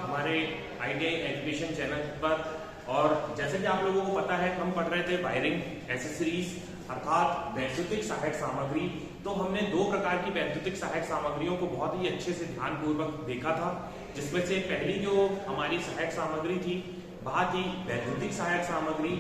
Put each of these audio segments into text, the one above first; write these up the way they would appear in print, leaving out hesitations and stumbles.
हमारे ITI education channel पर। और जैसे कि आप लोगों को पता है, हम पढ़ रहे थे वायरिंग एसेसरीज अर्थात वैद्युतिक सहायक सामग्री। तो हमने दो प्रकार की वैद्युतिक सहायक सामग्रियों को बहुत ही अच्छे से ध्यानपूर्वक देखा था, जिसमें से पहली जो हमारी सहायक सामग्री थी वह थी वैद्युतिक सहायक सामग्री।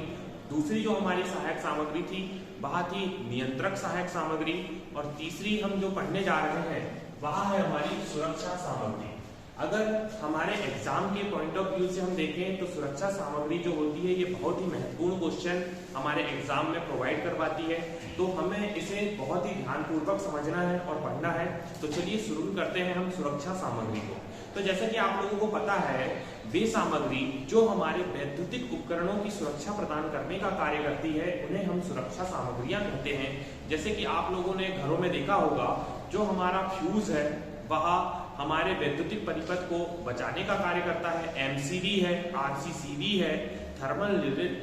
दूसरी जो हमारी सहायक सामग्री थी वह थी नियंत्रक सहायक सामग्री। और तीसरी हम जो पढ़ने जा रहे हैं वह है हमारी सुरक्षा सामग्री। अगर हमारे एग्जाम के पॉइंट ऑफ व्यू से हम देखें तो सुरक्षा सामग्री जो होती है ये बहुत ही महत्वपूर्ण क्वेश्चन हमारे एग्जाम में प्रोवाइड करवाती है, तो हमें इसे बहुत ही ध्यानपूर्वक समझना है और पढ़ना है। तो चलिए शुरू करते हैं हम सुरक्षा सामग्री को। तो जैसा कि आप लोगों को पता है, वे सामग्री जो हमारे वैद्युतिक उपकरणों की सुरक्षा प्रदान करने का कार्य करती है उन्हें हम सुरक्षा सामग्रियां कहते हैं। जैसे कि आप लोगों ने घरों में देखा होगा, जो हमारा फ्यूज है वह हमारे वैद्युतिक परिपथ को बचाने का कार्य करता है। MCB है, RCCB है, थर्मल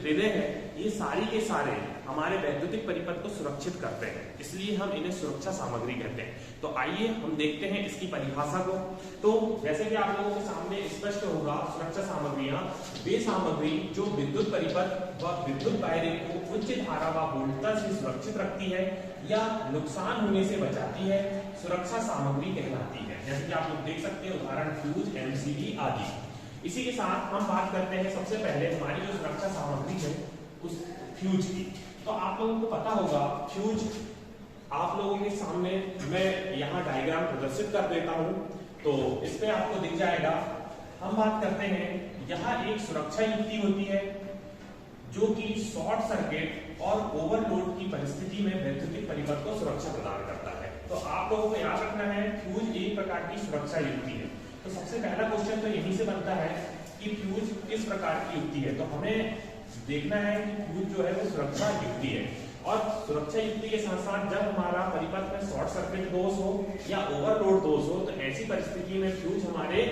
रिले है, ये सारी के सारे हमारे वैद्युतिक परिपथ को सुरक्षित करते हैं, इसलिए हम इन्हें सुरक्षा सामग्री कहते हैं। तो आइए हम देखते हैं इसकी परिभाषा को। तो जैसे कि आप लोगों के सामने स्पष्ट होगा, सुरक्षा सामग्रियां वे सामग्री जो विद्युत परिपथ व विद्युत वायरिंग को उच्च धारा व वोल्टता से सुरक्षित रखती है या नुकसान होने से बचाती है, सुरक्षा सामग्री कहलाती है। जैसे कि आप लोग देख सकते हैं, उदाहरण फ्यूज, MCB आदि। इसी के साथ हम बात करते हैं सबसे पहले हमारी जो सुरक्षा सामग्री है उस फ्यूज की। तो आप लोगों को पता होगा, फ्यूज आप लोगों के सामने मैं यहाँ डायग्राम प्रदर्शित कर देता हूँ, तो इस पे आपको दिख जाएगा। हम बात करते हैं, यहाँ एक सुरक्षा युक्ति होती है जो कि शॉर्ट सर्किट और ओवरलोड की परिस्थिति में वैद्युतिक परिपथ को सुरक्षा प्रदान करता है। तो आप लोगों को याद रखना है, फ्यूज एक प्रकार की सुरक्षा युक्ति है। तो सबसे पहला क्वेश्चन तो यहीं से बनता है कि फ्यूज किस प्रकार की युक्ति है। तो हमें देखना है कि फ्यूज जो है वो सुरक्षा युक्ति है। और सुरक्षा युक्ति के साथ साथ जब हमारा परिपथ में शॉर्ट सर्किट दोष हो या ओवरलोड दोष हो, तो ऐसी परिस्थिति में फ्यूज हमारे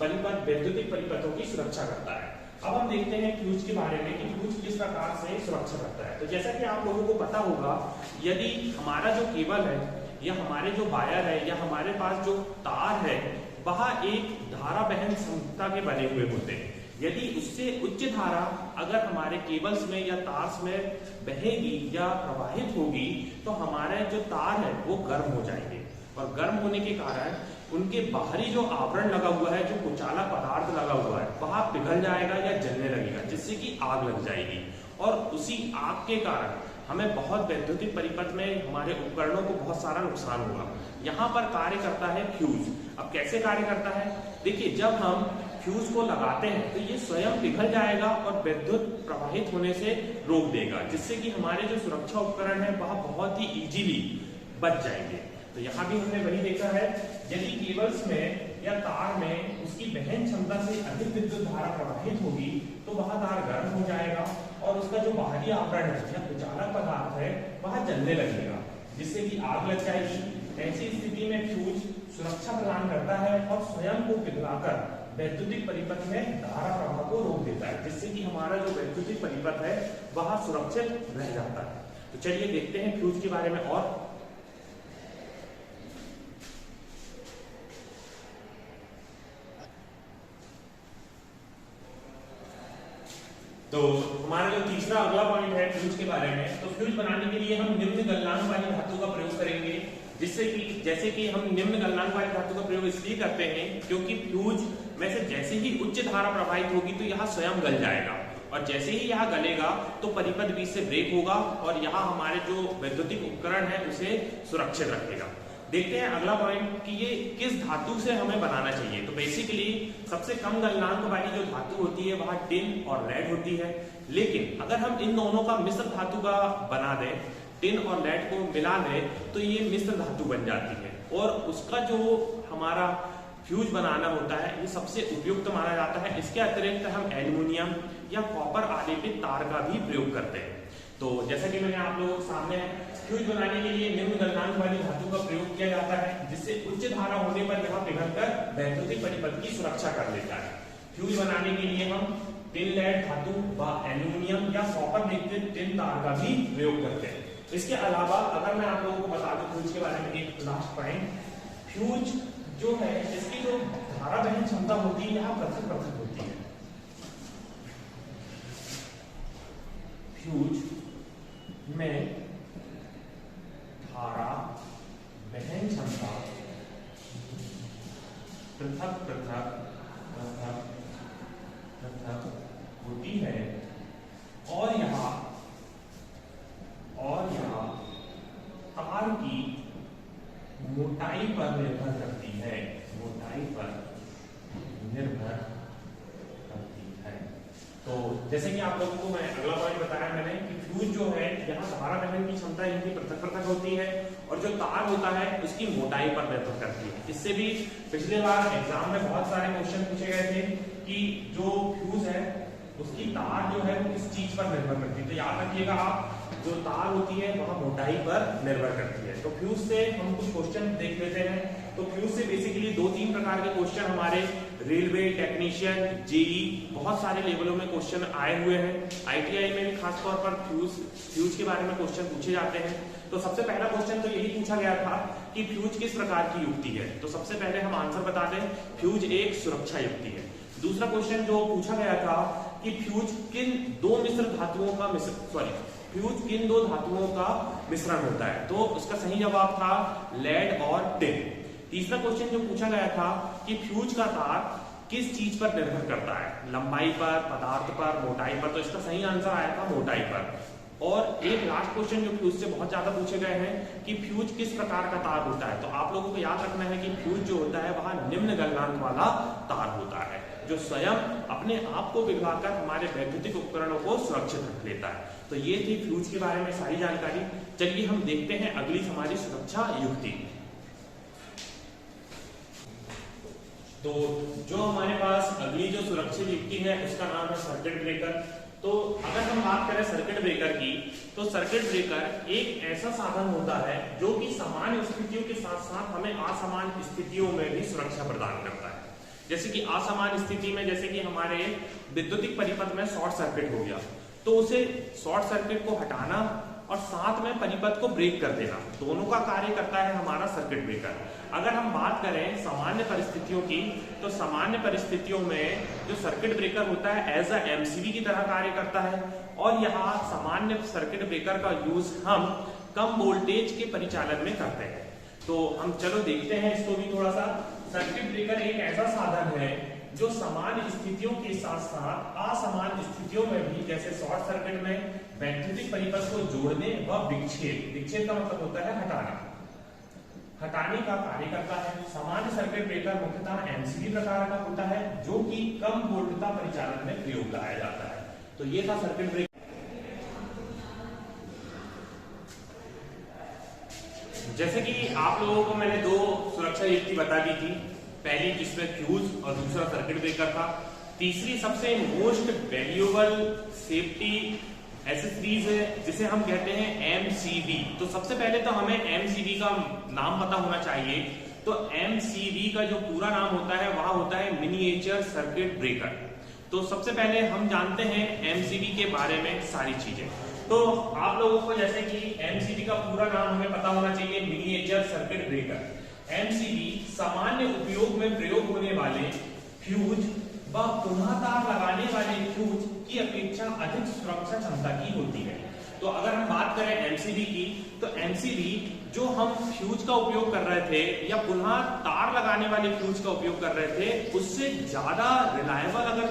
परिपथ वैद्युतिक परिपथों की सुरक्षा करता है। अब हम देखते हैं फ्यूज के बारे में कि फ्यूज किस प्रकार से सुरक्षा करता है। तो जैसा कि आप लोगों को पता होगा, यदि हमारा जो केबल है या हमारे जो वायर है या हमारे पास जो तार है वह एक धारा वहन क्षमता के बने हुए होते हैं। यदि उससे उच्च धारा अगर हमारे केबल्स में या तार्स में बहेगी या प्रवाहित होगी, तो हमारे जो तार है वो गर्म हो जाएंगे, और गर्म होने के कारण उनके बाहरी जो आवरण लगा हुआ है, जो कुचाला पदार्थ लगा हुआ है, वह पिघल जाएगा या जलने लगेगा, जिससे कि आग लग जाएगी। और उसी आग के कारण हमें बहुत वैद्युतिक परिपथ में हमारे उपकरणों को बहुत सारा नुकसान होगा। यहाँ पर कार्य करता है फ्यूज। अब कैसे कार्य करता है, देखिए, जब हम फ्यूज को लगाते हैं तो ये स्वयं पिघल जाएगा और विद्युत प्रवाहित होने से रोक देगा, जिससे कि हमारे जो सुरक्षा उपकरण है वह बहुत ही इजीली बच जाएंगे। तो यहाँ भी हमने वही देखा है, यदि केबल्स में या तार में उसकी वहन क्षमता से अधिक विद्युत धारा प्रवाहित होगी तो वह तार गर्म हो जाएगा और उसका जो बाहरी आवरण है या कुचालक पदार्थ है वह जलने लगेगा, जिससे कि आग लग जाएगी। ऐसी स्थिति में फ्यूज सुरक्षा प्रदान करता है और स्वयं को पिघलाकर वैद्युतिक परिपथ में धारा प्रवाह को रोक देता है, जिससे कि हमारा जो वैद्युतिक परिपथ है वह सुरक्षित रह जाता है। तो चलिए देखते हैं फ्यूज के बारे में और। तो हमारा जो तीसरा अगला पॉइंट है फ्यूज के बारे में, तो फ्यूज बनाने के लिए हम निम्न गलनांक वाली धातु का प्रयोग करेंगे, जिससे कि जैसे कि हम निम्न गलनांक वाली धातु का प्रयोग इसलिए करते हैं क्योंकि फ्यूज में से जैसे ही उच्च धारा प्रवाहित होगी तो यह स्वयं गल जाएगा, और जैसे ही यह गलेगा तो परिपथ बीच से ब्रेक होगा और यह हमारे जो वैद्युतिक उपकरण है उसे सुरक्षित रखेगा। देखते हैं अगला पॉइंट कि ये किस धातु से हमें बनाना चाहिए। तो बेसिकली सबसे कम गलनांक वाली जो धातु होती है वह टिन और लेड होती है, लेकिन अगर हम इन दोनों का मिश्र धातु का बना दें, टिन और लेड को मिला दें, तो ये मिश्र धातु बन जाती है और उसका जो हमारा फ्यूज बनाना होता है ये सबसे उपयुक्त माना जाता है। इसके अतिरिक्त हम एल्युमिनियम या कॉपर आलेपित तार का भी प्रयोग करते हैं। तो जैसा कि मैंने आप लोगों के सामने, फ्यूज बनाने के लिए निम्न गलनांक वाली धातु का प्रयोग किया जाता है, जिससे उच्च धारा होने पर यह पिघलकर वैद्युतिक परिपथ की सुरक्षा कर लेता है। फ्यूज बनाने के लिए हम टिन लेड धातु व एल्युमिनियम या कॉपर आलेपित टिन तार का भी प्रयोग करते हैं। इसके अलावा अगर मैं आप लोगों को बता दूं फ्यूज के बारे में एक लास्ट पॉइंट, फ्यूज जो है इसकी जो धारा वहन क्षमता होती है यहाँ पृथक पृथक होती है। फ्यूज में धारा वहन क्षमता पृथक पृथक होती है और यहाँ तार की मोटाई पर निर्भर करती है, मोटाई पर निर्भर करती है। तो जैसे कि आप लोगों को मैं अगला पॉइंट बताया मैंने कि फ्यूज जो है यहाँ धारा वहन की क्षमता इनकी पृथक पृथक होती है और जो तार होता है उसकी मोटाई पर निर्भर करती है। इससे भी पिछले बार एग्जाम में बहुत सारे क्वेश्चन पूछे गए थे कि जो फ्यूज है उसकी तार जो है वो किस चीज पर निर्भर करती है। तो याद रखिएगा आप, जो तार होती है वह मोटाई पर निर्भर करती है। तो फ्यूज से हम कुछ क्वेश्चन देख लेते हैं। तो फ्यूज से बेसिकली 2-3 प्रकार के क्वेश्चन हमारे रेलवे, टेक्नीशियन, जेई बहुत सारे लेवलों में क्वेश्चन आए हुए हैं। आईटीआई में भी खासतौर पर फ्यूज के बारे में क्वेश्चन पूछे जाते हैं। तो सबसे पहला क्वेश्चन तो यही पूछा गया था कि फ्यूज किस प्रकार की युक्ति है। तो सबसे पहले हम आंसर बता दें, फ्यूज एक सुरक्षा युक्ति है। दूसरा क्वेश्चन जो पूछा गया था कि फ्यूज किन दो धातुओं का मिश्रण होता है। तो उसका सही जवाब था लेड और टिन। तीसरा क्वेश्चन जो पूछा गया था कि फ्यूज का तार किस चीज पर निर्भर करता है, लंबाई पर, पदार्थ पर, मोटाई पर। तो इसका सही आंसर आया था मोटाई पर। और एक लास्ट क्वेश्चन जो फ्यूज से बहुत ज्यादा पूछे गए हैं कि फ्यूज किस प्रकार का तार होता है। तो आप लोगों को याद रखना है कि फ्यूज जो होता है वह निम्न गलनांक वाला तार होता है जो स्वयं अपने आप को पिघलाकर हमारे वैद्युतिक उपकरणों को सुरक्षित रख लेता है। तो ये थी फ्यूज के बारे में सारी जानकारी। चलिए हम देखते हैं अगली हमारी सुरक्षा युक्ति। तो जो हमारे पास अगली जो सुरक्षित युक्ति है उसका नाम है सर्किट ब्रेकर। तो अगर हम बात करें सर्किट ब्रेकर की, तो सर्किट ब्रेकर एक ऐसा साधन होता है जो कि सामान्य स्थितियों के साथ साथ हमें असमान स्थितियों में भी सुरक्षा प्रदान करता है। जैसे कि असमान स्थिति में, जैसे कि हमारे विद्युतिक परिपथ में शॉर्ट सर्किट हो गया, तो उसे शॉर्ट सर्किट को हटाना और साथ में परिपथ को ब्रेक कर देना, दोनों का कार्य करता है हमारा सर्किट ब्रेकर। अगर हम बात करें सामान्य परिस्थितियों की, तो सामान्य परिस्थितियों में जो सर्किट ब्रेकर होता है एज अ एमसीबी की तरह कार्य करता है। और यहाँ सामान्य सर्किट ब्रेकर का यूज हम कम वोल्टेज के परिचालन में करते हैं। तो हम चलो देखते हैं इसको भी थोड़ा सा। सर्किट ब्रेकर एक ऐसा साधन है जो समान स्थितियों के साथ साथ असमान स्थितियों में भी, जैसे शॉर्ट सर्किट में वैद्युतिक परिपथ को जोड़ने व विक्षेप का मतलब होता है हटाने का कार्य करता है। सामान्य सर्किट ब्रेकर मुख्यतः एमसीबी प्रकार का होता है जो कि कम वोल्टता परिचालन में प्रयोग लाया जाता है। तो ये था सर्किट ब्रेकर। जैसे कि आप लोगों को मैंने दो सुरक्षा युक्ति बता दी थी, पहली जिसमें फ्यूज और दूसरा सर्किट ब्रेकर था। तीसरी सबसे मोस्ट वैल्यूएबल सेफ्टी एसेसरीज है जिसे हम कहते हैं एमसीबी। तो सबसे पहले तो हमें एमसीबी का नाम पता होना चाहिए। तो एमसीबी का जो पूरा नाम होता है वह होता है मिनिएचर सर्किट ब्रेकर। तो सबसे पहले हम जानते हैं एमसीबी के बारे में सारी चीजें। तो आप लोगों को जैसे कि एमसीबी का पूरा नाम हमें पता होना चाहिए, मिनिएचर सर्किट ब्रेकर। एमसीबी सामान्य उपयोग में प्रयोग होने वाले फ्यूज व पुनः तार लगाने वाले फ्यूज की अपेक्षा अधिक सुरक्षा क्षमता की होती है। तो अगर हम बात करें एमसीबी की, तो एमसीबी जो हम फ्यूज का उपयोग कर रहे थे या पुनः तार लगाने वाले फ्यूज का उपयोग कर रहे थे, उससे ज्यादा रिलायबल अगर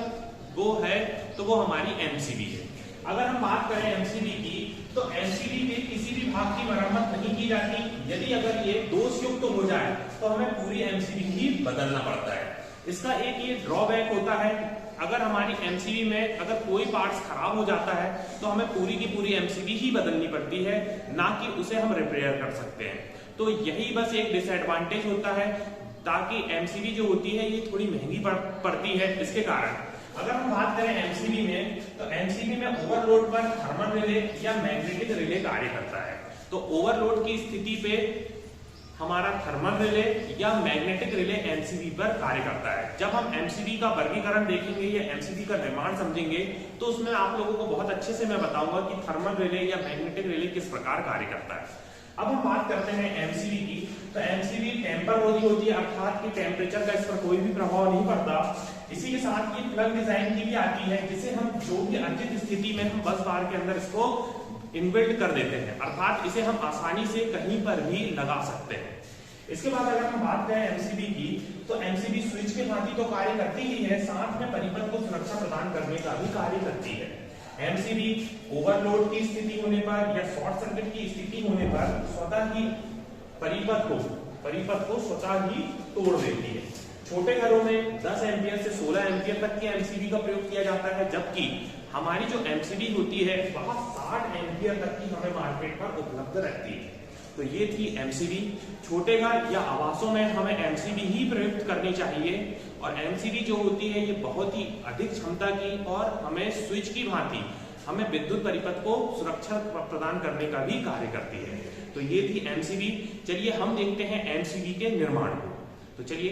वो है तो वो हमारी एमसीबी है। अगर हम बात करें एमसीबी की, तो एमसीबी के किसी भी भाग की मरम्मत नहीं की जाती। यदि अगर ये दोषयुक्त हो जाए तो हमें पूरी एमसीबी ही बदलना पड़ता है। इसका एक ये ड्रॉबैक होता है, अगर हमारी एमसीबी में अगर कोई पार्ट्स खराब हो जाता है तो हमें पूरी की पूरी एमसीबी ही बदलनी पड़ती है, ना कि उसे हम रिपेयर कर सकते हैं। तो यही बस एक डिसएडवांटेज होता है, ताकि एमसीबी जो होती है ये थोड़ी महंगी पड़ती है। इसके कारण अगर हम बात करें एमसीबी में, तो एमसीबी में ओवरलोड पर थर्मल रिले या मैग्नेटिक रिले कार्य करता है। तो ओवरलोड की स्थिति पे हमारा थर्मल रिले या मैग्नेटिक रिले एमसीबी पर कार्य करता है। जब हम एमसीबी का वर्गीकरण देखेंगे या एमसीबी का निर्माण समझेंगे तो उसमें आप लोगों को बहुत अच्छे से मैं बताऊंगा कि थर्मल रिले या मैग्नेटिक रिले किस प्रकार कार्य करता है। अब हम बात करते हैं एमसीबी की। तो एमसीबी टेम्पररी होती है, अर्थात कि टेम्परेचर का इस पर कोई भी प्रभाव नहीं पड़ता। इसी के साथ ये प्लग डिजाइन की भी आती है, जिसे हम जो भी अर्जित स्थिति में हम बस बार के अंदर इसको इनबिल्ट कर देते हैं, अर्थात इसे हम आसानी से कहीं पर भी लगा सकते हैं। इसके बाद अगर हम बात करें एमसीबी की, तो एमसीबी स्विच के भांति तो कार्य करती ही है, साथ में परिपथ को सुरक्षा प्रदान करने का भी कार्य करती है। एमसीबी ओवरलोड की स्थिति होने पर या शॉर्ट सर्किट की स्थिति होने पर स्वतः ही परिपथ को स्वतः ही तोड़ देती है। छोटे घरों में 10 एम्पियर से 16 एम्पियर तक की एमसीबी का प्रयोग किया जाता है, जबकि हमारी जो एमसीबी होती है वह 60 एम्पियर तक की हमें मार्केट पर उपलब्ध रहती है। तो ये थी एमसीबी। छोटे घर या आवासों में हमें एमसीबी ही प्रयुक्त करनी चाहिए, और एमसीबी जो होती है ये बहुत ही अधिक क्षमता की और हमें स्विच की भांति हमें विद्युत परिपथ को सुरक्षा प्रदान करने का भी कार्य करती है। तो ये थी एमसीबी। चलिए हम देखते हैं एमसीबी के निर्माण को। तो चलिए